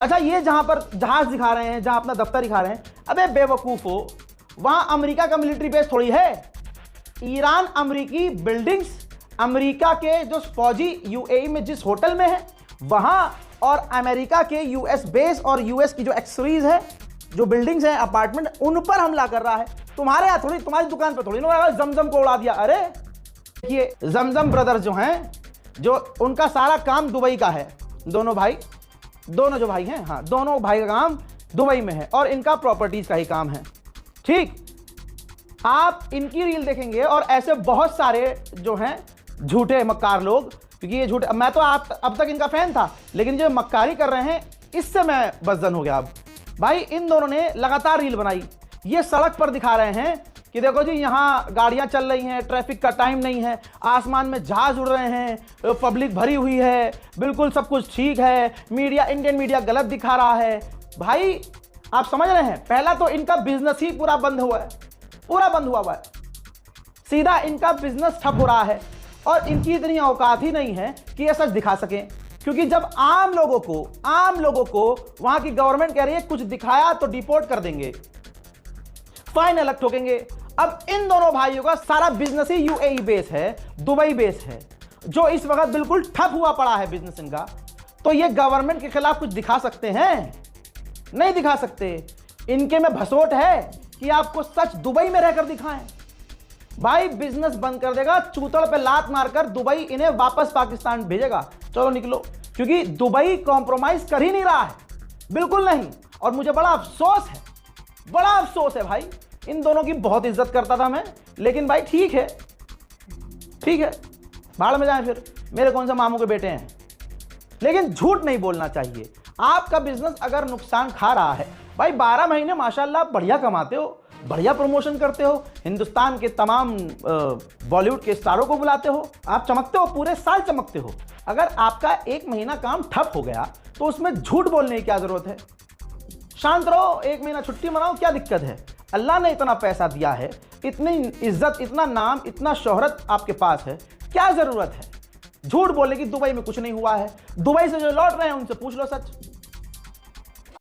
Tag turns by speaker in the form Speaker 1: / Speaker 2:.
Speaker 1: अच्छा, ये जहां पर जहाज दिखा रहे हैं, जहां अपना दफ्तर दिखा रहे हैं, अबे बेवकूफो, वहां अमेरिका का मिलिट्री बेस थोड़ी है। ईरान अमेरिकी बिल्डिंग्स, अमेरिका के जो फौजी यूएई में जिस होटल में है वहां, और अमेरिका के यूएस बेस और यूएस की जो एक्सेसरीज है, जो बिल्डिंग्स हैं, अपार्टमेंट, उन पर हमला कर रहा है। तुम्हारे यहाँ थोड़ी, तुम्हारी दुकान पर थोड़ी ना जमजम को उड़ा दिया। अरे देखिए, जमजम ब्रदर्स जो हैं, जो उनका सारा काम दुबई का है। दोनों भाई, दोनों जो भाई हैं, हाँ, दोनों भाई का काम दुबई में है और इनका प्रॉपर्टीज का ही काम है। ठीक, आप इनकी रील देखेंगे और ऐसे बहुत सारे जो हैं झूठे मक्कार लोग, क्योंकि ये झूठे, मैं तो अब तक इनका फैन था, लेकिन जो मक्कारी कर रहे हैं इससे मैं बज़न हो गया। अब भाई इन दोनों ने लगातार रील बनाई, ये सड़क पर दिखा रहे हैं कि देखो जी यहाँ गाड़ियां चल रही हैं, ट्रैफिक का टाइम नहीं है, आसमान में जहाज उड़ रहे हैं, पब्लिक भरी हुई है, बिल्कुल सब कुछ ठीक है, मीडिया, इंडियन मीडिया गलत दिखा रहा है। भाई आप समझ रहे हैं, पहला तो इनका बिजनेस ही पूरा बंद हुआ है, पूरा बंद हुआ है, सीधा इनका बिजनेस ठप हो रहा है। और इनकी इतनी औकात ही नहीं है कि ये सच दिखा सकें, क्योंकि जब आम लोगों को वहां की गवर्नमेंट कह रही है कुछ दिखाया तो डिपोर्ट कर देंगे, फाइन अलग ठोकेंगे। अब इन दोनों भाइयों का सारा बिजनेस ही यूएई बेस है, दुबई बेस है, जो इस वक्त बिल्कुल ठप हुआ पड़ा है बिजनेस इनका। तो ये गवर्नमेंट के खिलाफ कुछ दिखा सकते हैं? नहीं दिखा सकते। इनके में भसोट है कि आपको सच दुबई में रहकर दिखाएं। भाई बिजनेस बंद कर देगा, चूतड़ पे लात मारकर दुबई इन्हें वापस पाकिस्तान भेजेगा, चलो निकलो, क्योंकि दुबई कॉम्प्रोमाइज कर ही नहीं रहा है, बिल्कुल नहीं। और मुझे बड़ा अफसोस है, बड़ा अफसोस है भाई, इन दोनों की बहुत इज्जत करता था मैं, लेकिन भाई ठीक है, ठीक है, भाड़ में जाएं फिर, मेरे कौन सा मामू के बेटे हैं। लेकिन झूठ नहीं बोलना चाहिए। आपका बिजनेस अगर नुकसान खा रहा है, भाई 12 महीने माशाल्लाह बढ़िया कमाते हो, बढ़िया प्रमोशन करते हो, हिंदुस्तान के तमाम बॉलीवुड के स्टारों को बुलाते हो, आप चमकते हो, पूरे साल चमकते हो। अगर आपका 1 महीना काम ठप हो गया तो उसमें झूठ बोलने की क्या जरूरत है? शांत रहो, 1 महीना छुट्टी मनाओ, क्या दिक्कत है? अल्लाह ने इतना पैसा दिया है, इतनी इज्जत, इतना नाम, इतना शोहरत आपके पास है, क्या जरूरत है झूठ बोलने की? दुबई में कुछ नहीं हुआ है, दुबई से जो लौट रहे हैं उनसे पूछ लो सच।